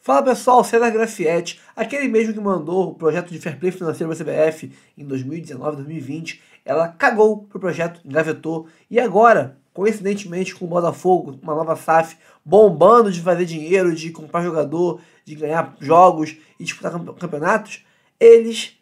Fala pessoal, César Grafietti, aquele mesmo que mandou o projeto de Fair Play financeiro para a CBF em 2019, 2020, ela cagou pro projeto, engavetou, e agora, coincidentemente com o Botafogo, uma nova SAF, bombando de fazer dinheiro, de comprar jogador, de ganhar jogos e disputar campeonatos, eles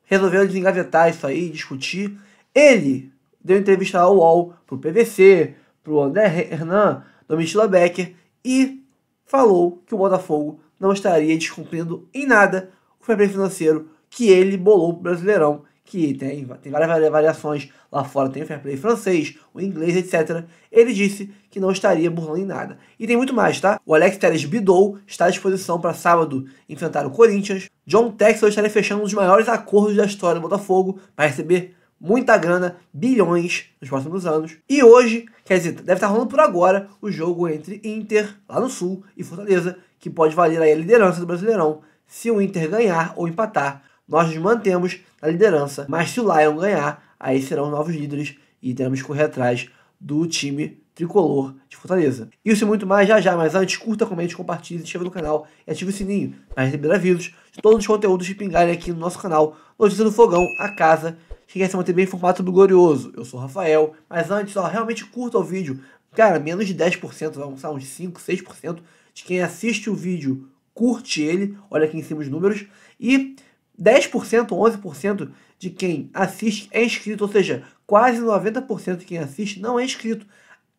resolveram desengavetar isso aí, discutir. Ele deu entrevista ao UOL, pro PVC, pro André Hernan, Domitila Becker, e falou que o Botafogo não estaria descumprindo em nada o fair play financeiro que ele bolou pro Brasileirão, que tem várias variações, lá fora tem o fair play francês, o inglês, etc. Ele disse que não estaria burlando em nada. E tem muito mais, tá? O Alex Telles Bidou está à disposição para sábado enfrentar o Corinthians. John Textor estaria fechando um dos maiores acordos da história do Botafogo para receber muita grana, bilhões nos próximos anos. E hoje, quer dizer, deve estar rolando por agora o jogo entre Inter, lá no Sul, e Fortaleza, que pode valer aí a liderança do Brasileirão. Se o Inter ganhar ou empatar, nós nos mantemos na liderança, mas se o Lion ganhar, aí serão novos líderes e teremos que correr atrás do time tricolor de Fortaleza. Isso e muito mais já, mas antes, curta, comente, compartilhe, se inscreva no canal e ative o sininho para receber avisos de todos os conteúdos que pingarem aqui no nosso canal. Notícia do Fogão, a casa que quer se manter bem informado sobre o Glorioso. Eu sou o Rafael, mas antes, realmente curta o vídeo. Cara, menos de 10%, vamos lá, uns 5, 6% de quem assiste o vídeo curte ele, olha aqui em cima os números, e 10%, 11% de quem assiste é inscrito, ou seja, quase 90% de quem assiste não é inscrito.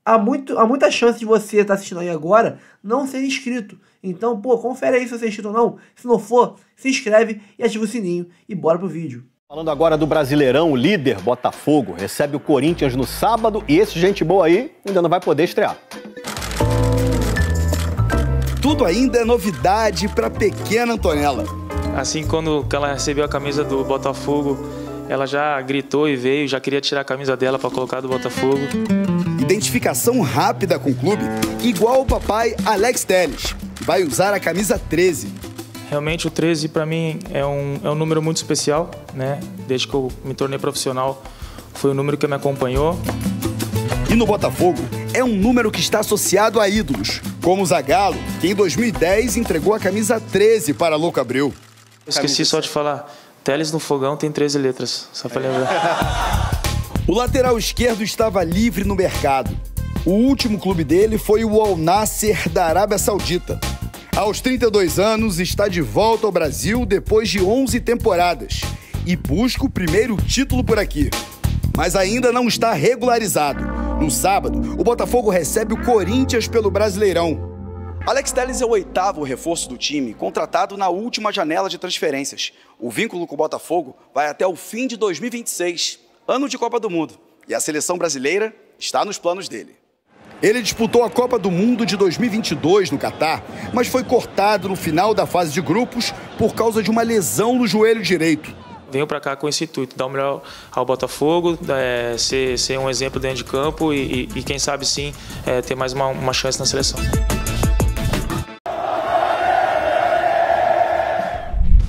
Há muita chance de você estar assistindo aí agora não ser inscrito. Então, confere aí se você é inscrito ou não. Se não for, se inscreve e ativa o sininho e bora pro vídeo. Falando agora do Brasileirão, o líder Botafogo recebe o Corinthians no sábado e esse gente boa aí ainda não vai poder estrear. Tudo ainda é novidade para a pequena Antonella. Assim, quando ela recebeu a camisa do Botafogo, ela já gritou e veio, já queria tirar a camisa dela para colocar do Botafogo. Identificação rápida com o clube, igual o papai Alex Telles. Vai usar a camisa 13. Realmente o 13 para mim é um número muito especial, né? Desde que eu me tornei profissional, foi o número que me acompanhou. E no Botafogo, é um número que está associado a ídolos, como o Zagallo, que em 2010 entregou a camisa 13 para Louco Abreu. Esqueci só de falar, Telles no Fogão tem 13 letras, só para lembrar. O lateral esquerdo estava livre no mercado. O último clube dele foi o Al Nassr da Arábia Saudita. Aos 32 anos, está de volta ao Brasil depois de 11 temporadas e busca o primeiro título por aqui. Mas ainda não está regularizado. No sábado, o Botafogo recebe o Corinthians pelo Brasileirão. Alex Telles é o 8º reforço do time, contratado na última janela de transferências. O vínculo com o Botafogo vai até o fim de 2026, ano de Copa do Mundo. E a seleção brasileira está nos planos dele. Ele disputou a Copa do Mundo de 2022 no Catar, mas foi cortado no final da fase de grupos por causa de uma lesão no joelho direito. Venho para cá com esse intuito, dar o melhor ao Botafogo, ser um exemplo dentro de campo e quem sabe sim ter mais uma chance na seleção.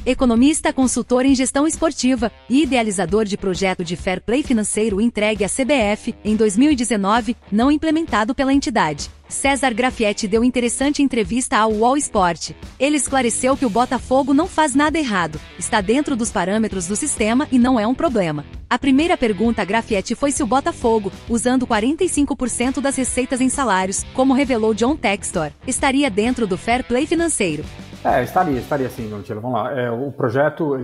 Economista, consultor em gestão esportiva e idealizador de projeto de fair play financeiro entregue à CBF em 2019, não implementado pela entidade. César Grafietti deu interessante entrevista ao UOL Sport. Ele esclareceu que o Botafogo não faz nada errado, está dentro dos parâmetros do sistema e não é um problema. A primeira pergunta a Grafietti foi se o Botafogo, usando 45% das receitas em salários, como revelou John Textor, estaria dentro do fair play financeiro. Estaria sim, Domitila. Vamos lá. O projeto,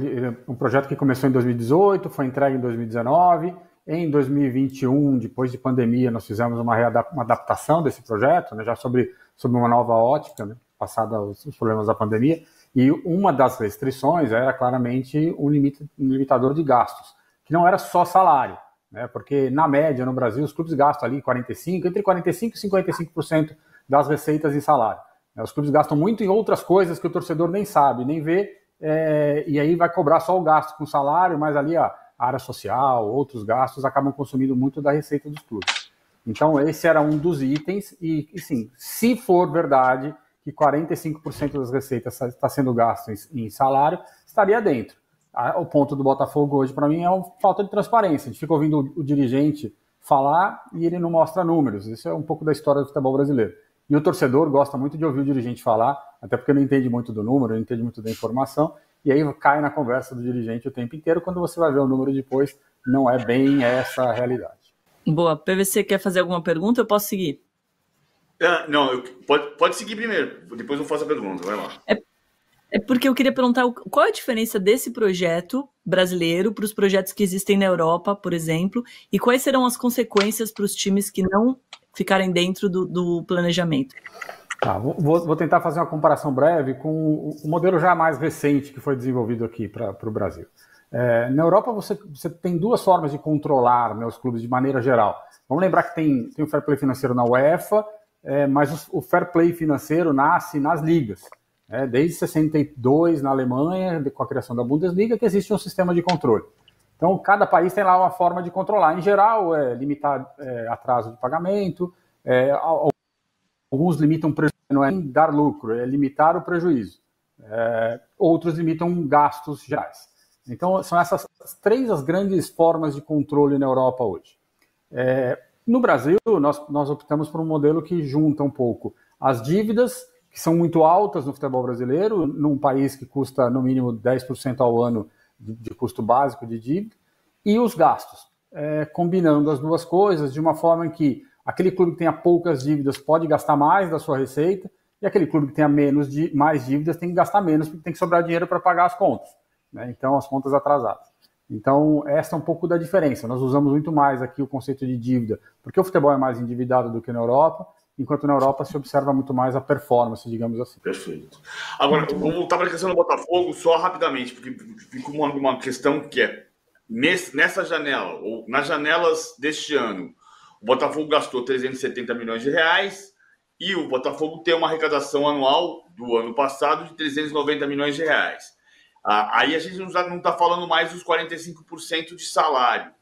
um projeto que começou em 2018, foi entregue em 2019. Em 2021, depois de pandemia, nós fizemos uma adaptação desse projeto, né, já sobre uma nova ótica, né, passada os problemas da pandemia. E uma das restrições era claramente um limitador de gastos, que não era só salário, né, porque na média no Brasil os clubes gastam ali entre 45% e 55% das receitas em salário. Os clubes gastam muito em outras coisas que o torcedor nem sabe, nem vê, e aí vai cobrar só o gasto com salário, mas ali a área social, outros gastos acabam consumindo muito da receita dos clubes. Então esse era um dos itens, e sim, se for verdade que 45% das receitas está sendo gasto em salário, estaria dentro. O ponto do Botafogo hoje, para mim, é uma falta de transparência. A gente fica ouvindo o dirigente falar e ele não mostra números. Isso é um pouco da história do futebol brasileiro. E o torcedor gosta muito de ouvir o dirigente falar, até porque não entende muito do número, não entende muito da informação, e aí cai na conversa do dirigente o tempo inteiro. Quando você vai ver o número depois, não é bem essa a realidade. Boa. PVC quer fazer alguma pergunta? Eu posso seguir? Não, pode seguir primeiro, depois eu faço a pergunta, vai lá. É porque eu queria perguntar qual é a diferença desse projeto brasileiro para os projetos que existem na Europa, por exemplo, e quais serão as consequências para os times que não ficarem dentro do planejamento? Vou tentar fazer uma comparação breve com o modelo já mais recente que foi desenvolvido aqui para o Brasil. Na Europa você tem duas formas de controlar, né, os clubes de maneira geral. Vamos lembrar que tem o fair play financeiro na UEFA, mas o fair play financeiro nasce nas ligas. Desde 62 na Alemanha, com a criação da Bundesliga, que existe um sistema de controle. Então, cada país tem lá uma forma de controlar. Em geral, limitar atraso de pagamento, alguns limitam prejuízo, não é dar lucro, é limitar o prejuízo. Outros limitam gastos gerais. Então, são essas três as grandes formas de controle na Europa hoje. No Brasil, nós optamos por um modelo que junta um pouco as dívidas, que são muito altas no futebol brasileiro, num país que custa no mínimo 10% ao ano de custo básico de dívida, e os gastos, combinando as duas coisas de uma forma em que aquele clube que tenha poucas dívidas pode gastar mais da sua receita, e aquele clube que tenha mais dívidas tem que gastar menos, porque tem que sobrar dinheiro para pagar as contas, né? Então, as contas atrasadas. Então, essa é um pouco da diferença. Nós usamos muito mais aqui o conceito de dívida, porque o futebol é mais endividado do que na Europa, enquanto na Europa se observa muito mais a performance, digamos assim. Perfeito. Agora, vou voltar para a questão do Botafogo só rapidamente, porque fica uma questão que nessa janela, ou nas janelas deste ano, o Botafogo gastou 370 milhões de reais e o Botafogo tem uma arrecadação anual do ano passado de 390 milhões de reais. Aí a gente não está falando mais dos 45% de salário.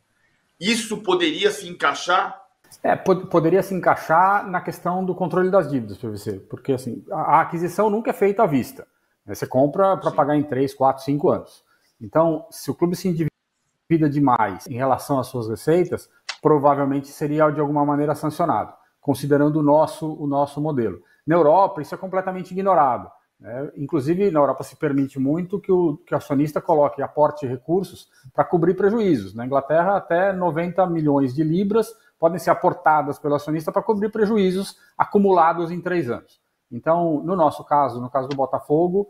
Isso poderia se encaixar? Poderia se encaixar na questão do controle das dívidas, PVC, porque assim, a aquisição nunca é feita à vista. Você compra para pagar em 3, 4, 5 anos. Então, se o clube se endivida demais em relação às suas receitas, provavelmente seria de alguma maneira sancionado, considerando o nosso modelo. Na Europa, isso é completamente ignorado. Inclusive, na Europa se permite muito que o acionista coloque aporte de recursos para cobrir prejuízos. Na Inglaterra, até 90 milhões de libras podem ser aportadas pelo acionista para cobrir prejuízos acumulados em 3 anos. Então, no nosso caso, no caso do Botafogo,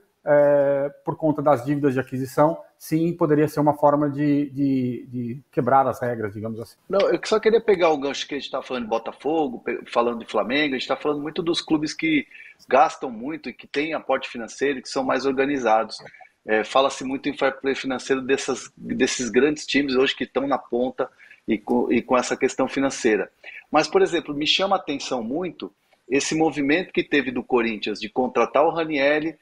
por conta das dívidas de aquisição, sim, poderia ser uma forma de quebrar as regras, digamos assim. Não, eu só queria pegar o gancho que a gente está falando de Botafogo, falando de Flamengo, a gente está falando muito dos clubes que gastam muito e que têm aporte financeiro e que são mais organizados. Fala-se muito em fair play financeiro desses grandes times hoje que estão na ponta e com essa questão financeira. Mas, por exemplo, me chama a atenção muito esse movimento que teve do Corinthians de contratar o Ranieri,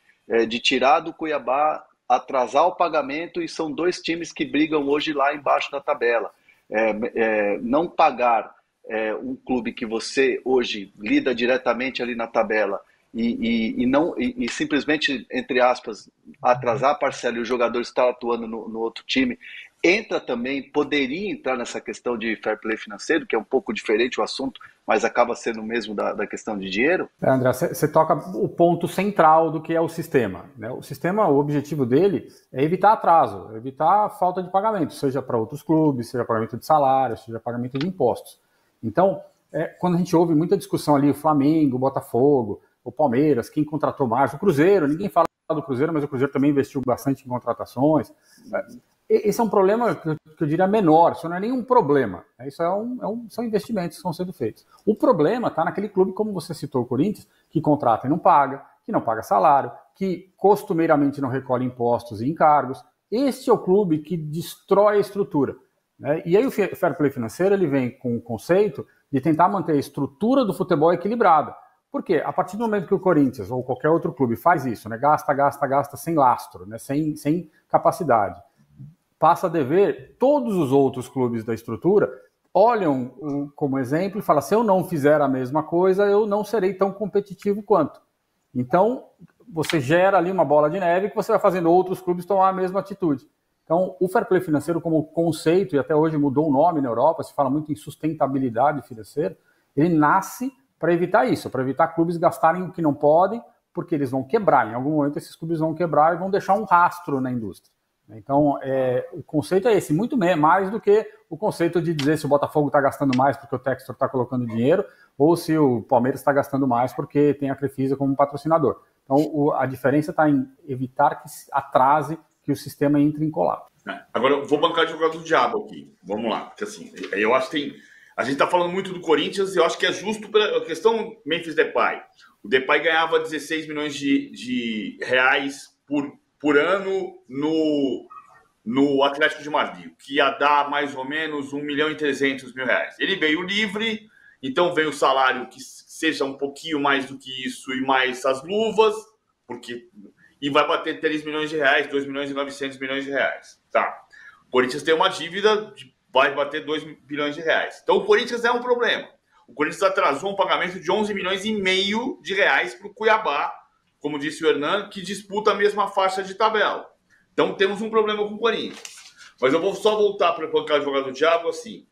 de tirar do Cuiabá, atrasar o pagamento, e são 2 times que brigam hoje lá embaixo da tabela. Não pagar um clube que você hoje lida diretamente ali na tabela e simplesmente, entre aspas, atrasar a parcela e o jogador estar atuando no outro time, poderia entrar nessa questão de fair play financeiro, que é um pouco diferente o assunto, mas acaba sendo o mesmo da questão de dinheiro? André, você toca o ponto central do que é o sistema, né? O sistema, o objetivo dele é evitar atraso, evitar falta de pagamento, seja para outros clubes, seja pagamento de salário, seja pagamento de impostos. Então, quando a gente ouve muita discussão ali, o Flamengo, o Botafogo, o Palmeiras, quem contratou mais, o Cruzeiro, ninguém fala do Cruzeiro, mas o Cruzeiro também investiu bastante em contratações. Esse é um problema que eu diria menor, isso não é nenhum problema. Isso são investimentos que estão sendo feitos. O problema está naquele clube, como você citou, o Corinthians, que contrata e não paga, que não paga salário, que costumeiramente não recolhe impostos e encargos. Este é o clube que destrói a estrutura, né? E aí o fair play financeiro ele vem com o conceito de tentar manter a estrutura do futebol equilibrada. Por quê? A partir do momento que o Corinthians ou qualquer outro clube faz isso, né? Gasta sem lastro, né? sem capacidade, passa a dever, todos os outros clubes da estrutura olham como exemplo e falam, se eu não fizer a mesma coisa, eu não serei tão competitivo quanto. Então, você gera ali uma bola de neve que você vai fazendo outros clubes tomar a mesma atitude. Então, o fair play financeiro como conceito, e até hoje mudou o nome na Europa, se fala muito em sustentabilidade financeira, ele nasce para evitar isso, para evitar clubes gastarem o que não podem, porque eles vão quebrar. Em algum momento esses clubes vão quebrar e vão deixar um rastro na indústria. Então, o conceito é esse, muito mais do que o conceito de dizer se o Botafogo está gastando mais porque o Textor está colocando dinheiro ou se o Palmeiras está gastando mais porque tem a Crefisa como patrocinador. Então, a diferença está em evitar que atrase, que o sistema entre em colapso. Agora, eu vou bancar de advogado do diabo aqui. Vamos lá, porque assim, eu acho que a gente está falando muito do Corinthians e eu acho que é justo pela questão Memphis Depay. O Depay ganhava 16 milhões de reais por ano no Atlético de Madrid, que ia dar mais ou menos 1.300.000 reais. Ele veio livre, então veio o salário que seja um pouquinho mais do que isso e mais as luvas, e vai bater 3 milhões de reais, 2.900.000 de reais. Tá. O Corinthians tem uma dívida, vai bater 2 bilhões de reais. Então o Corinthians é um problema. O Corinthians atrasou um pagamento de 11,5 milhões de reais para o Cuiabá, como disse o Hernan, que disputa a mesma faixa de tabela. Então temos um problema com o Corinthians. Mas eu vou só voltar para bancar advogado do diabo assim.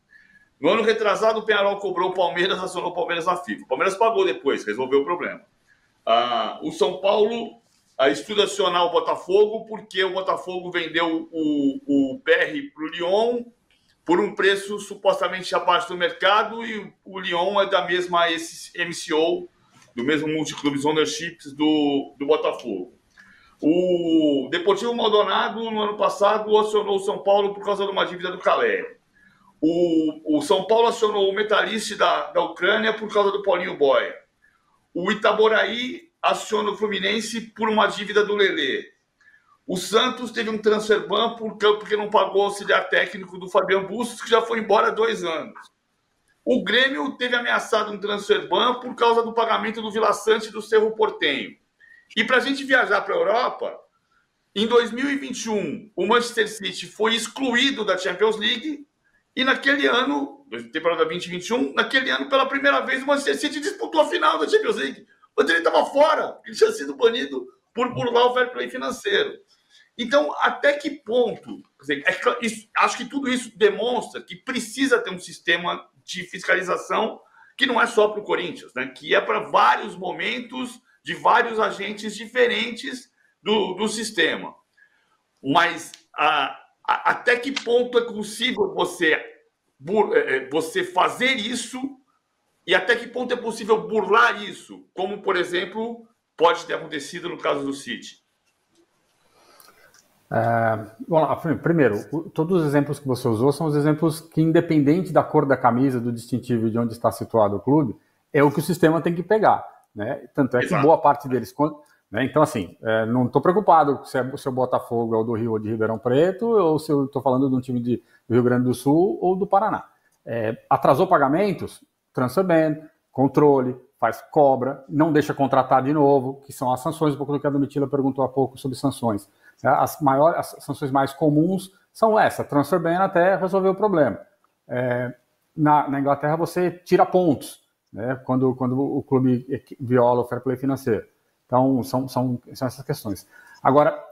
No ano retrasado, o Peñarol cobrou o Palmeiras, acionou o Palmeiras na FIFA. O Palmeiras pagou depois, resolveu o problema. O São Paulo estuda acionar o Botafogo, porque o Botafogo vendeu o PR para o Lyon por um preço supostamente abaixo do mercado, e o Lyon é da mesma MCO, do mesmo Multiclubes Ownerships do Botafogo. O Deportivo Maldonado, no ano passado, acionou o São Paulo por causa de uma dívida do Caleri. O São Paulo acionou o Metalist da Ucrânia por causa do Paulinho Boia. O Itaboraí aciona o Fluminense por uma dívida do Lelê. O Santos teve um transfer ban porque não pagou o auxiliar técnico do Fabiano Bustos, que já foi embora há 2 anos. O Grêmio teve ameaçado um transfer ban por causa do pagamento do Vila Sante e do Cerro Porteño. E para a gente viajar para a Europa, em 2021, o Manchester City foi excluído da Champions League e naquele ano, temporada 2021, naquele ano, pela primeira vez, o Manchester City disputou a final da Champions League. Mas ele estava fora, ele tinha sido banido por burlar o fair play financeiro. Então, até que ponto? Acho que tudo isso demonstra que precisa ter um sistema de fiscalização que não é só para o Corinthians, né? Que é para vários momentos de vários agentes diferentes do sistema. Mas até que ponto é possível você fazer isso e até que ponto é possível burlar isso? Como, por exemplo, pode ter acontecido no caso do City. Bom, primeiro, todos os exemplos que você usou são os exemplos que, independente da cor da camisa, do distintivo de onde está situado o clube, é o que o sistema tem que pegar, né? Tanto é que boa parte deles... Né? Então, assim, não estou preocupado se o seu Botafogo é o do Rio ou de Ribeirão Preto, ou se eu estou falando de um time do Rio Grande do Sul ou do Paraná. Atrasou pagamentos, transfer ban, controle, faz cobra, não deixa contratar de novo, que são as sanções, um pouco do que a Domitila perguntou há pouco sobre sanções. As sanções mais comuns são transfer ban até resolver o problema. Na Inglaterra você tira pontos, né, quando o clube viola o fair play financeiro. Então são essas questões. Agora,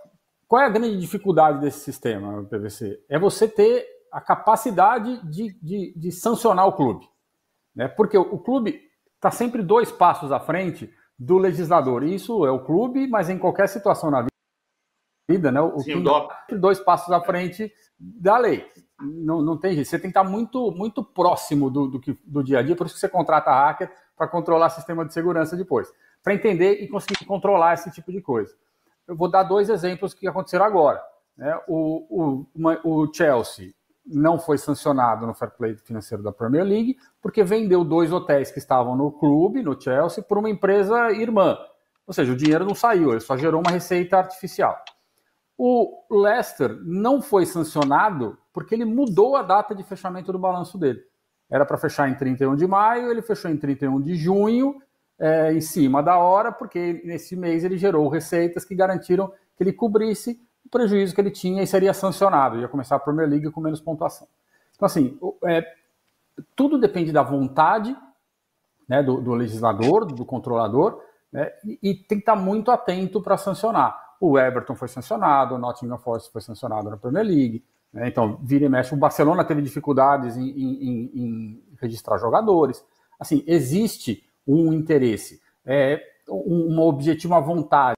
qual é a grande dificuldade desse sistema, PVC? É você ter a capacidade de sancionar o clube, né? Porque o clube está sempre 2 passos à frente do legislador. Isso é o clube, mas em qualquer situação na vida, né? O clube está 2 passos à frente da lei. Não tem jeito. Você tem que estar muito, muito próximo do dia a dia, por isso que você contrata hacker para controlar o sistema de segurança depois, para entender e conseguir controlar esse tipo de coisa. Eu vou dar 2 exemplos que aconteceram agora, né? O Chelsea não foi sancionado no fair play financeiro da Premier League porque vendeu 2 hotéis que estavam no clube, no Chelsea, por uma empresa irmã. Ou seja, o dinheiro não saiu, ele só gerou uma receita artificial. O Leicester não foi sancionado porque ele mudou a data de fechamento do balanço dele. Era para fechar em 31 de maio, ele fechou em 31 de junho, em cima da hora, porque nesse mês ele gerou receitas que garantiram que ele cobrisse o prejuízo que ele tinha e seria sancionado. Ia começar a Premier League com menos pontuação. Então, assim, tudo depende da vontade, né, do legislador, do controlador, né, e tem que estar muito atento para sancionar. O Everton foi sancionado, o Nottingham Forest foi sancionado na Premier League, né, então vira e mexe. O Barcelona teve dificuldades em registrar jogadores. Assim, existe um interesse, um objetivo, uma vontade,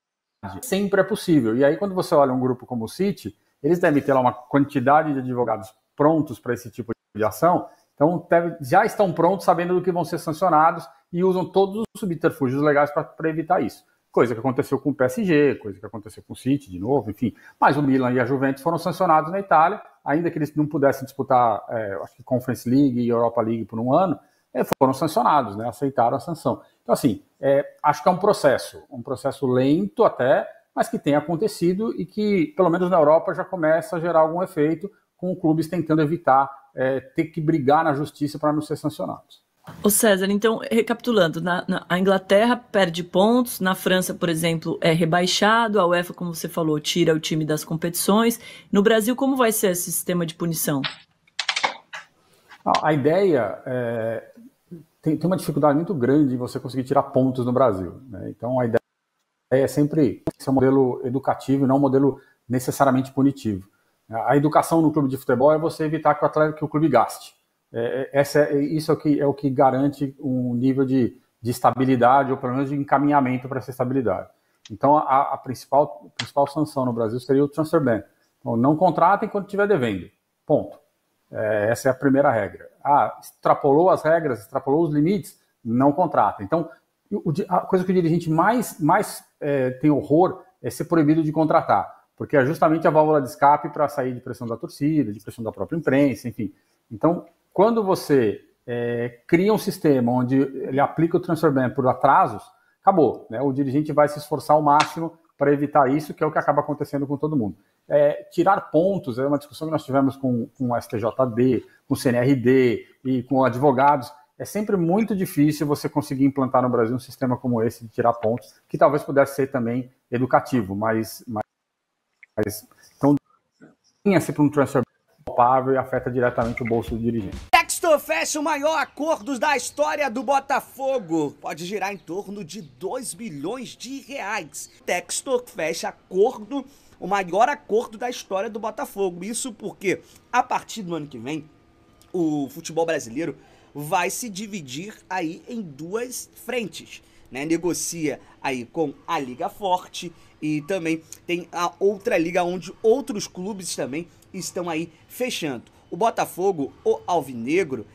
sempre é possível. E aí, quando você olha um grupo como o City, eles devem ter lá uma quantidade de advogados prontos para esse tipo de ação, então já estão prontos, sabendo do que vão ser sancionados e usam todos os subterfúgios legais para evitar isso. Coisa que aconteceu com o PSG, coisa que aconteceu com o City, de novo, enfim. Mas o Milan e a Juventus foram sancionados na Itália, ainda que eles não pudessem disputar, acho que Conference League e Europa League por um ano, foram sancionados, né? Aceitaram a sanção. Então, assim, acho que é um processo lento até, mas que tem acontecido e que, pelo menos na Europa, já começa a gerar algum efeito, com clubes tentando evitar ter que brigar na justiça para não ser sancionados. Ô César, então, recapitulando, a Inglaterra perde pontos, na França, por exemplo, é rebaixado, a UEFA, como você falou, tira o time das competições. No Brasil, como vai ser esse sistema de punição? A ideia tem uma dificuldade muito grande em você conseguir tirar pontos no Brasil, né? Então, a ideia é sempre ser um modelo educativo e não um modelo necessariamente punitivo. A educação no clube de futebol é você evitar que o clube gaste. Isso é o que garante um nível de estabilidade, ou pelo menos de encaminhamento para essa estabilidade. Então, a principal sanção no Brasil seria o transfer ban. Então, não contratem quando estiver devendo. Ponto. Essa é a primeira regra. Extrapolou as regras, extrapolou os limites, não contrata. Então, a coisa que o dirigente mais tem horror é ser proibido de contratar, porque é justamente a válvula de escape para sair de pressão da torcida, de pressão da própria imprensa, enfim. Então, quando você cria um sistema onde ele aplica o transfer ban por atrasos, acabou, né? O dirigente vai se esforçar ao máximo para evitar isso, que é o que acaba acontecendo com todo mundo. Tirar pontos é uma discussão que nós tivemos com o STJD, com o CNRD e com advogados. É sempre muito difícil você conseguir implantar no Brasil um sistema como esse de tirar pontos, que talvez pudesse ser também educativo, mas então tinha-se para um transfer palpável e afeta diretamente o bolso do dirigente. Textor fecha o maior acordo da história do Botafogo. Pode girar em torno de 2 bilhões de reais. Textor fecha o maior acordo da história do Botafogo. Isso porque, a partir do ano que vem, o futebol brasileiro vai se dividir aí em duas frentes, né? Negocia aí com a Liga Forte e também tem a outra liga onde outros clubes também estão aí fechando. O Botafogo, o Alvinegro,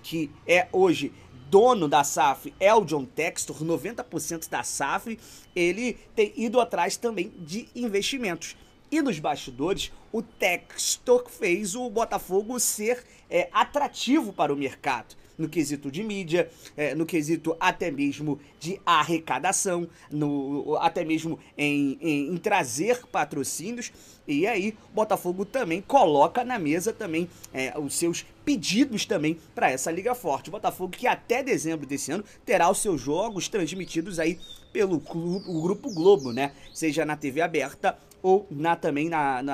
que é hoje dono da SAF, é o John Textor, 90% da SAF, ele tem ido atrás também de investimentos. E nos bastidores, o Textor fez o Botafogo ser atrativo para o mercado. No quesito de mídia, no quesito até mesmo de arrecadação, até mesmo em trazer patrocínios. E aí, o Botafogo também coloca na mesa também os seus pedidos também para essa Liga Forte. O Botafogo que até dezembro desse ano terá os seus jogos transmitidos aí pelo o Grupo Globo, né? Seja na TV aberta ou também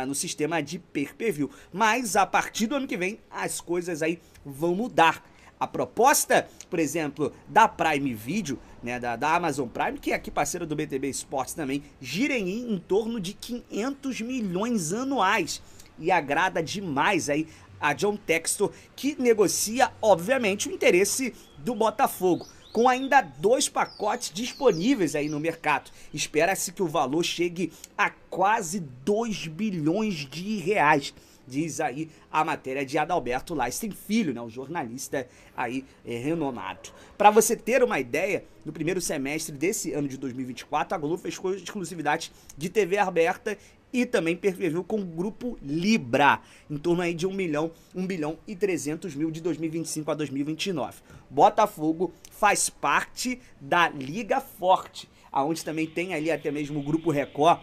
no sistema de pay-per-view. Mas a partir do ano que vem, as coisas aí vão mudar. A proposta, por exemplo, da Prime Video, né, da Amazon Prime, que é aqui parceira do BTB Esportes também, gira em torno de 500 milhões anuais. E agrada demais aí a John Textor, que negocia, obviamente, o interesse do Botafogo, com ainda 2 pacotes disponíveis aí no mercado. Espera-se que o valor chegue a quase 2 bilhões de reais. Diz aí a matéria de Adalberto Leisten Filho, né, o jornalista aí renomado. Para você ter uma ideia, no primeiro semestre desse ano de 2024, a Globo fechou exclusividade de TV aberta e também pay-per-view com o Grupo Libra, em torno aí de 1 bilhão e 300 mil de 2025 a 2029. Botafogo faz parte da Liga Forte, aonde também tem ali até mesmo o Grupo Record,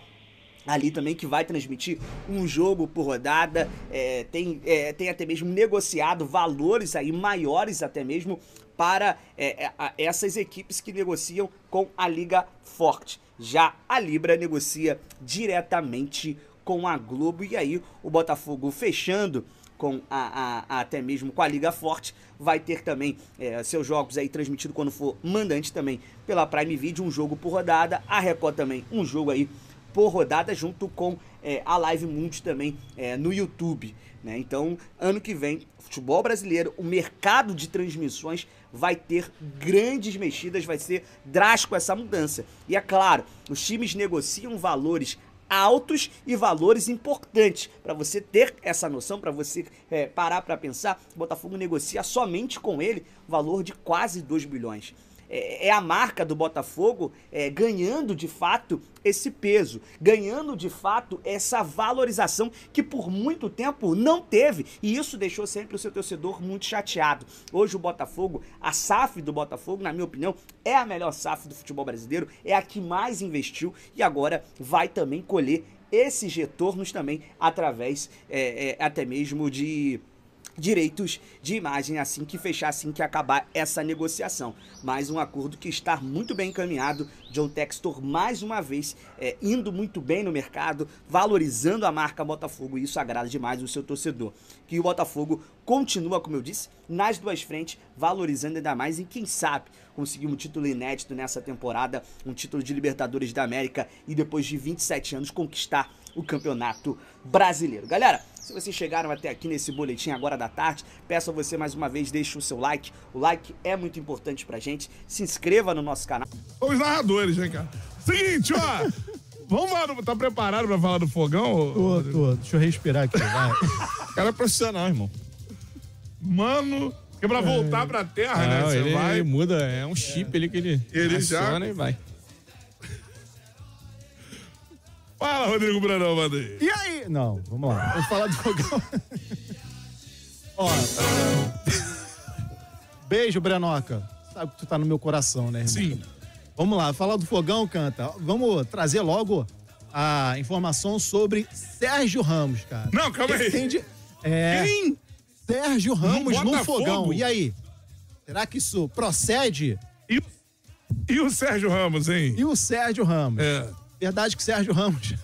ali também, que vai transmitir um jogo por rodada, tem até mesmo negociado valores aí maiores até mesmo para essas equipes que negociam com a Liga Forte. Já a Libra negocia diretamente com a Globo, e aí o Botafogo fechando com até mesmo com a Liga Forte, vai ter também seus jogos aí transmitidos quando for mandante também pela Prime Video, um jogo por rodada, a Record também um jogo aí por rodada, junto com a Live Mundi também no YouTube, né? Então, ano que vem, futebol brasileiro, o mercado de transmissões vai ter grandes mexidas, vai ser drástico essa mudança. E é claro, os times negociam valores altos e valores importantes. Para você ter essa noção, para você parar para pensar, o Botafogo negocia somente com ele valor de quase 2 bilhões. É a marca do Botafogo ganhando de fato esse peso, ganhando de fato essa valorização que por muito tempo não teve, e isso deixou sempre o seu torcedor muito chateado. Hoje o Botafogo, a SAF do Botafogo, na minha opinião, é a melhor SAF do futebol brasileiro, é a que mais investiu e agora vai também colher esses retornos também através até mesmo de direitos de imagem assim que fechar, assim que acabar essa negociação. Mais um acordo que está muito bem encaminhado. John Textor mais uma vez indo muito bem no mercado, valorizando a marca Botafogo, e isso agrada demais o seu torcedor. Que o Botafogo continua, como eu disse, nas duas frentes, valorizando ainda mais, e quem sabe conseguir um título inédito nessa temporada, um título de Libertadores da América, e depois de 27 anos conquistar o Campeonato Brasileiro. Galera, se vocês chegaram até aqui nesse boletim agora da tarde, peço a você mais uma vez, deixe o seu like. O like é muito importante pra gente. Se inscreva no nosso canal. Os narradores, hein, cara? Seguinte, ó. Vamos lá, tá preparado pra falar do fogão? Tô. Deixa eu respirar aqui, vai. O cara é profissional, irmão. Mano, que é pra voltar pra terra, né? Você ele muda, é um chip ali que ele aciona já... e vai. Fala, Rodrigo Brandão, manda aí. E aí? Não, vamos lá. Vamos falar do fogão. Ó. Beijo, Brenoca. Sabe que tu tá no meu coração, né, irmão? Sim. Vamos lá, falar do fogão, Canta. Vamos trazer logo a informação sobre Sérgio Ramos, cara. Não, calma aí. Quem? Sérgio Ramos no Botafogo? fogão. E aí? Será que isso procede? E o Sérgio Ramos, hein? E o Sérgio Ramos. Verdade que Sérgio Ramos,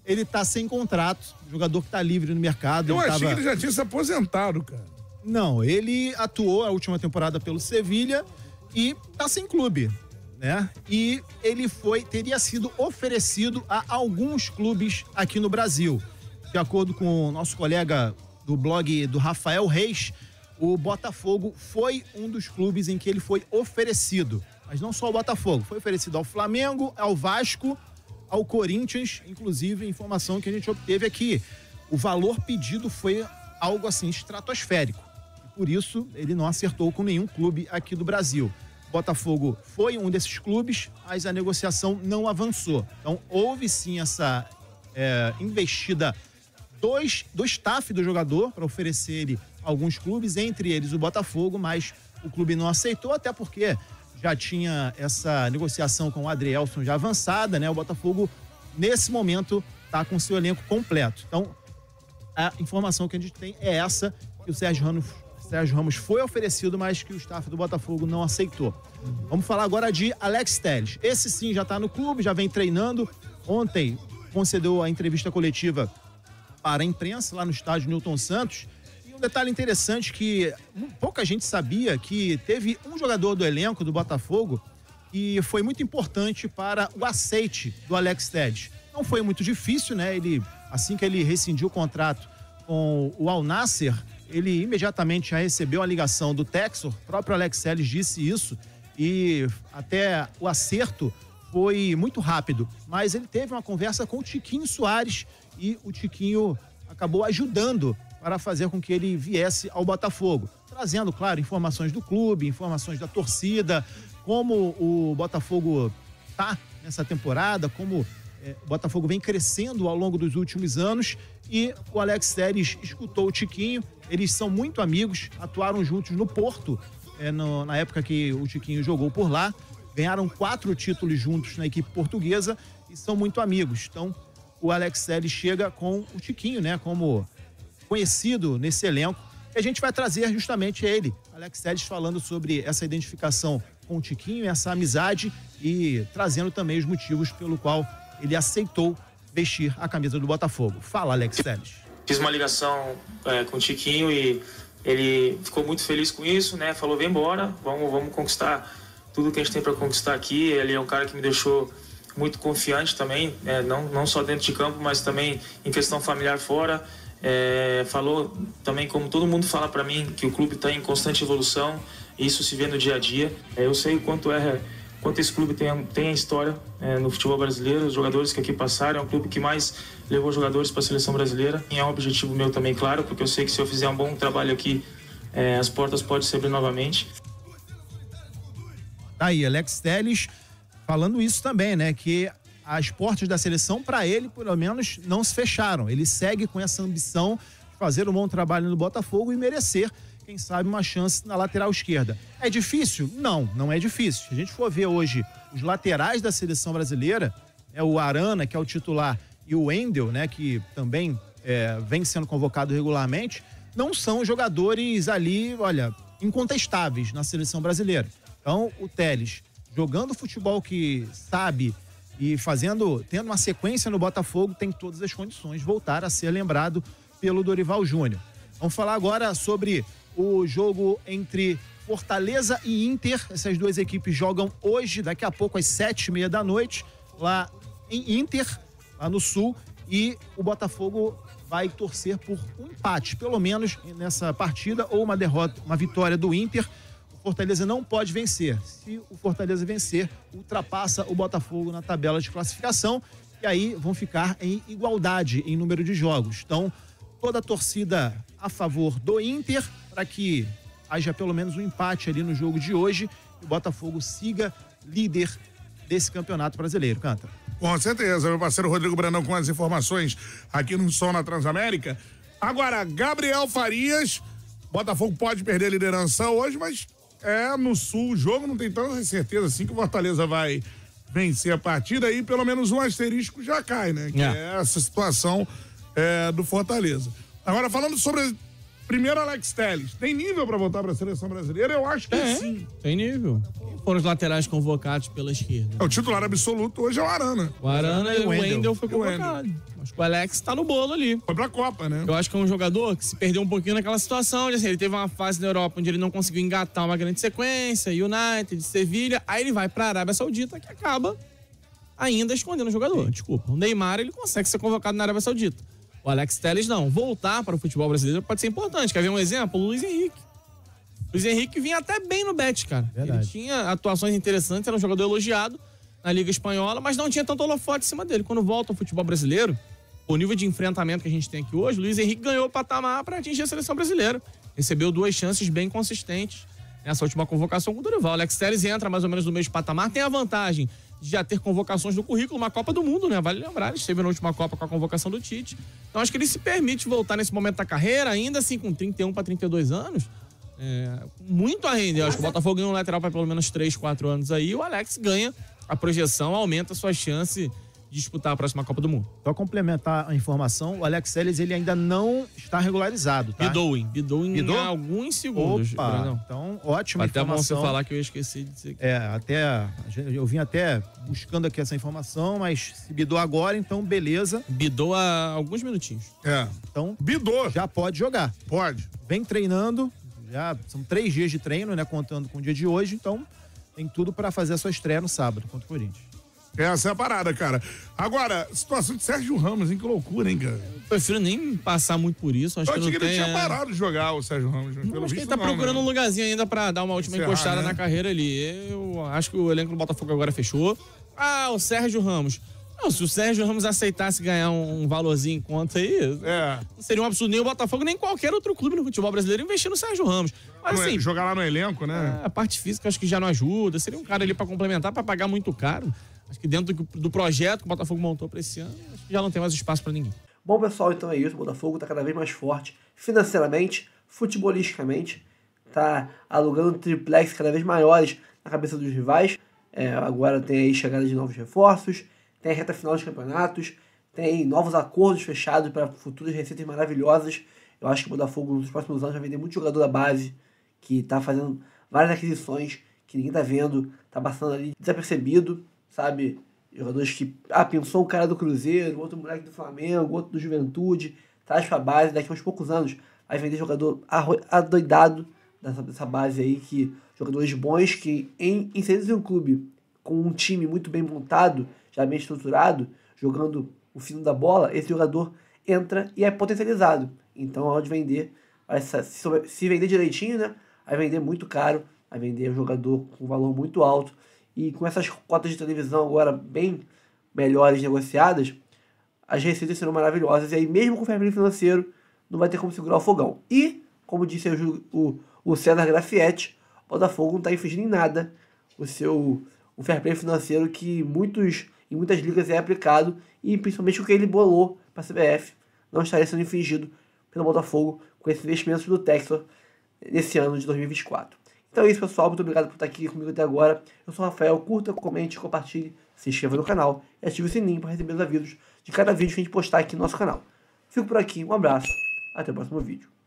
ele tá sem contrato, jogador que tá livre no mercado. Eu achei que ele já tinha se aposentado, cara. Não, ele atuou a última temporada pelo Sevilha e tá sem clube, né? E ele teria sido oferecido a alguns clubes aqui no Brasil. De acordo com o nosso colega do blog do Rafael Reis, o Botafogo foi um dos clubes em que ele foi oferecido. Mas não só o Botafogo, foi oferecido ao Flamengo, ao Vasco, ao Corinthians, inclusive informação que a gente obteve aqui. O valor pedido foi algo assim estratosférico. E por isso ele não acertou com nenhum clube aqui do Brasil. O Botafogo foi um desses clubes, mas a negociação não avançou. Então houve sim essa investida do staff do jogador para oferecer ele a alguns clubes, entre eles o Botafogo, mas o clube não aceitou, até porque já tinha essa negociação com o Adrielson já avançada, né? O Botafogo, nesse momento, tá com seu elenco completo. Então, a informação que a gente tem é essa, que o Sérgio Ramos foi oferecido, mas que o staff do Botafogo não aceitou. Vamos falar agora de Alex Telles. Esse sim já tá no clube, já vem treinando. Ontem concedeu a entrevista coletiva para a imprensa lá no estádio Newton Santos. Um detalhe interessante que pouca gente sabia, que teve um jogador do elenco do Botafogo que foi muito importante para o aceite do Alex Telles. Não foi muito difícil, né? Assim que ele rescindiu o contrato com o Al Nassr, ele imediatamente já recebeu a ligação do Textor. O próprio Alex Telles disse isso, e até o acerto foi muito rápido. Mas ele teve uma conversa com o Tiquinho Soares e o Tiquinho acabou ajudando para fazer com que ele viesse ao Botafogo, trazendo, claro, informações do clube, informações da torcida, como o Botafogo tá nessa temporada, como o Botafogo vem crescendo ao longo dos últimos anos, e o Alex Telles escutou o Tiquinho. Eles são muito amigos, atuaram juntos no Porto, na época que o Tiquinho jogou por lá, ganharam 4 títulos juntos na equipe portuguesa e são muito amigos. Então, o Alex Telles chega com o Tiquinho, né, como conhecido nesse elenco, e a gente vai trazer justamente ele, Alex Telles, falando sobre essa identificação com o Tiquinho, essa amizade, e trazendo também os motivos pelo qual ele aceitou vestir a camisa do Botafogo. Fala, Alex Telles. Fiz uma ligação com o Tiquinho e ele ficou muito feliz com isso, né? Falou, vem embora, vamos conquistar tudo que a gente tem para conquistar aqui. Ele é um cara que me deixou muito confiante também, não só dentro de campo, mas também em questão familiar fora. Falou também, como todo mundo fala para mim, que o clube está em constante evolução, e isso se vê no dia a dia. Eu sei o quanto esse clube tem a história no futebol brasileiro, os jogadores que aqui passaram, é um clube que mais levou jogadores para a seleção brasileira. E é um objetivo meu também, claro, porque eu sei que se eu fizer um bom trabalho aqui, as portas podem se abrir novamente. Tá aí, Alex Telles falando isso também, né? Que as portas da seleção, para ele, pelo menos, não se fecharam. Ele segue com essa ambição de fazer um bom trabalho no Botafogo e merecer, quem sabe, uma chance na lateral esquerda. É difícil? Não é difícil. Se a gente for ver hoje os laterais da seleção brasileira, o Arana, que é o titular, e o Wendel, né, que também vem sendo convocado regularmente, não são jogadores ali, olha, incontestáveis na seleção brasileira. Então, o Telles, jogando o futebol que sabe e tendo uma sequência no Botafogo, tem todas as condições de voltar a ser lembrado pelo Dorival Júnior. Vamos falar agora sobre o jogo entre Fortaleza e Inter. Essas duas equipes jogam hoje, daqui a pouco, às 7h30 da noite, lá em Inter, lá no Sul, e o Botafogo vai torcer por um empate, pelo menos nessa partida, ou uma derrota, uma vitória do Inter. O Fortaleza não pode vencer. Se o Fortaleza vencer, ultrapassa o Botafogo na tabela de classificação, e aí vão ficar em igualdade em número de jogos. Então, toda a torcida a favor do Inter, para que haja pelo menos um empate ali no jogo de hoje, e o Botafogo siga líder desse campeonato brasileiro. Canta. Com certeza, meu parceiro Rodrigo Brandão com as informações aqui no Som na Transamérica. Agora, Gabriel Farias, Botafogo pode perder a liderança hoje, mas no Sul o jogo não tem tanta certeza assim que o Fortaleza vai vencer a partida, e pelo menos um asterisco já cai, né? Que é essa situação do Fortaleza. Agora, falando sobre primeiro Alex Telles, tem nível para voltar para a seleção brasileira? Eu acho que sim. Tem nível. Quem foram os laterais convocados pela esquerda? O titular absoluto hoje é o Arana. O Arana e o Wendel foi convocado. Acho que o Alex tá no bolo ali. Foi pra Copa, né? Eu acho que é um jogador que se perdeu um pouquinho naquela situação. Assim, ele teve uma fase na Europa onde ele não conseguiu engatar uma grande sequência, United, Sevilha, aí ele vai pra Arábia Saudita, que acaba ainda escondendo o jogador. Desculpa. O Neymar, ele consegue ser convocado na Arábia Saudita. O Alex Telles não. Voltar para o futebol brasileiro pode ser importante. Quer ver um exemplo? O Luiz Henrique. O Luiz Henrique vinha até bem no Betis, cara. Verdade. Ele tinha atuações interessantes, era um jogador elogiado na Liga Espanhola, mas não tinha tanto holofote em cima dele. Quando volta ao futebol brasileiro, o nível de enfrentamento que a gente tem aqui hoje, o Luiz Henrique ganhou o patamar para atingir a seleção brasileira. Recebeu 2 chances bem consistentes nessa última convocação com o Dorival. O Alex Telles entra mais ou menos no mesmo patamar, tem a vantagem de já ter convocações no currículo, uma Copa do Mundo, né? Vale lembrar, ele esteve na última Copa com a convocação do Tite. Então acho que ele se permite voltar nesse momento da carreira, ainda assim com 31 para 32 anos, muito a render. Acho que o Botafogo ganha um lateral para pelo menos 3, 4 anos aí, o Alex ganha a projeção, aumenta a sua chance de disputar a próxima Copa do Mundo. Só complementar a informação, o Alex Telles, ele ainda não está regularizado, tá? Bidou em alguns segundos. Opa, então ótima até informação. Até bom você falar que eu esqueci de dizer. Eu vim até buscando aqui essa informação, mas se bidou agora, então beleza. Bidou há alguns minutinhos. Então, bidou. Já pode jogar. Pode. Vem treinando, já são 3 dias de treino, né, contando com o dia de hoje, então tem tudo para fazer a sua estreia no sábado contra o Corinthians. Essa é a parada, cara. Agora, situação de Sérgio Ramos, hein? Que loucura, hein, cara? Eu prefiro nem passar muito por isso. Acho que ele tinha parado de jogar, o Sérgio Ramos. Pelo acho que ele tá procurando um lugarzinho ainda pra dar uma última encostada na carreira ali. Eu acho que o elenco do Botafogo agora fechou. O Sérgio Ramos. Não, se o Sérgio Ramos aceitasse ganhar um valorzinho em conta aí, não seria um absurdo nem o Botafogo, nem qualquer outro clube no futebol brasileiro investir no Sérgio Ramos. Mas assim, jogar lá no elenco, né? A parte física acho que já não ajuda. Seria um cara ali pra complementar, pra pagar muito caro. Acho que dentro do projeto que o Botafogo montou para esse ano, acho que já não tem mais espaço para ninguém. Bom, pessoal, então é isso. O Botafogo está cada vez mais forte financeiramente, futebolisticamente. Está alugando triplex cada vez maiores na cabeça dos rivais. Agora tem aí chegada de novos reforços, tem a reta final dos campeonatos, tem novos acordos fechados para futuras receitas maravilhosas. Eu acho que o Botafogo nos próximos anos vai vender muito jogador da base, que está fazendo várias aquisições que ninguém está vendo, está passando ali desapercebido. Sabe, jogadores que, pensou um cara do Cruzeiro, outro moleque do Flamengo, outro do Juventude, traz pra base, daqui a uns poucos anos vai vender jogador adoidado dessa base aí, que jogadores bons que inseridos em um clube com um time muito bem montado, já bem estruturado, jogando o fino da bola, esse jogador entra e é potencializado. Então, a hora de vender, se vender direitinho, né, vai vender muito caro, vai vender um jogador com valor muito alto. E com essas cotas de televisão agora bem melhores negociadas, as receitas serão maravilhosas. E aí, mesmo com o fair play financeiro, não vai ter como segurar o fogão. E, como disse o César Grafietti, o Botafogo não está infringindo em nada o fair play financeiro que em muitas ligas é aplicado, e principalmente o que ele bolou para a CBF não estaria sendo infringido pelo Botafogo com esses investimentos do Textor nesse ano de 2024. Então é isso, pessoal. Muito obrigado por estar aqui comigo até agora. Eu sou o Rafael. Curta, comente, compartilhe, se inscreva no canal e ative o sininho para receber os avisos de cada vídeo que a gente postar aqui no nosso canal. Fico por aqui. Um abraço. Até o próximo vídeo.